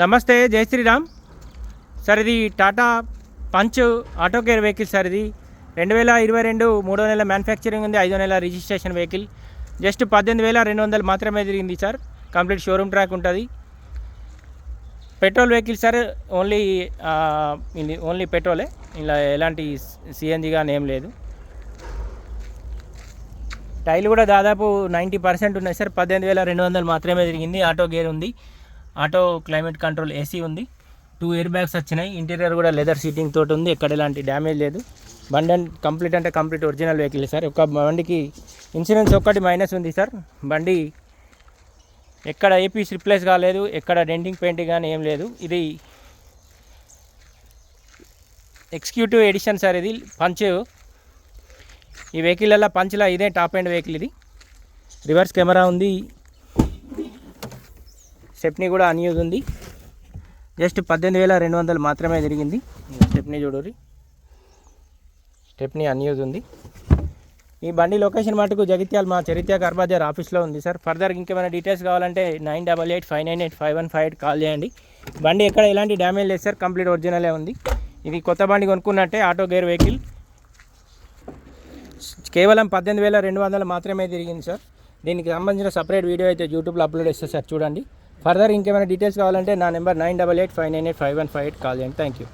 నమస్తే, జై శ్రీరామ్ సార్. ఇది Tata punch auto care vehicle sir. ఇది 2022 3వ నెల మ్యానుఫ్యాక్చరింగ్ ఉంది, 5వ నెల రిజిస్ట్రేషన్ వెహికల్. జస్ట్ 18,200 మాత్రమే తిరిగింది సార్. కంప్లీట్ షోరూమ్ ట్రాక్ ఉంటుంది. Petrol vehicle sir. ఓన్లీ పెట్రోలే, ఇలా ఎలాంటి సిఎన్జి కానీ ఏం లేదు. టైర్లు కూడా దాదాపు 90% ఉన్నాయి సార్. 18,200 మాత్రమే తిరిగింది. ఆటో గేర్ ఉంది, ఆటో క్లైమేట్ కంట్రోల్ ఏసీ ఉంది, 2 ఎయిర్ బ్యాగ్స్ వచ్చినాయి. ఇంటీరియర్ కూడా లెదర్ సీటింగ్ తోటి ఉంది, ఎక్కడ ఎలాంటి డ్యామేజ్ లేదు. బండి కంప్లీట్ ఒరిజినల్ వెహికల్ సార్. ఒక బండికి ఇన్సూరెన్స్ ఒక్కటి మైనస్ ఉంది సార్. బండి ఎక్కడ ఏపీస్ రిప్లేస్ కాలేదు, ఎక్కడ డెంటింగ్ పెయింటింగ్ కానీ ఏం లేదు. ఇది ఎగ్జిక్యూటివ్ ఎడిషన్ సార్. ఇది పంచ్. ఈ వెహికల్లో పంచ్లో ఇదే టాప్ ఎండ్ వెహికల్. ఇది రివర్స్ కెమెరా ఉంది, స్టెప్నీ కూడా అన్యూజ్ ఉంది. జస్ట్ 18,200 మాత్రమే తిరిగింది. స్టెప్నీ చూడరి, స్టెప్నీ అన్యూజ్ ఉంది. ఈ బండి లొకేషన్ మటుకు జగిత్యాల మా చరిత్ర కార్బజార్ ఆఫీస్లో ఉంది సార్. ఫర్దర్ ఇంకేమైనా డీటెయిల్స్ కావాలంటే 9885985158 కాల్ చేయండి. బండి ఎక్కడ ఎలాంటి డ్యామేజ్ లేదు సార్, కంప్లీట్ ఒరిజినలే ఉంది. ఇది కొత్త బండి కొనుక్కున్నట్టే ఆటో గేర్ వెహికల్. కేవలం 18,200 మాత్రమే తిరిగింది సార్. దీనికి సంబంధించిన సపరేట్ వీడియో అయితే యూట్యూబ్లో అప్లోడ్ చేస్తే సార్, చూడండి. ఫర్దర్ ఇంకేమైనా డీటెయిల్స్ కావాలంటే నా నెంబర్ 9885985158 కాల్ చేయండి. Thank you.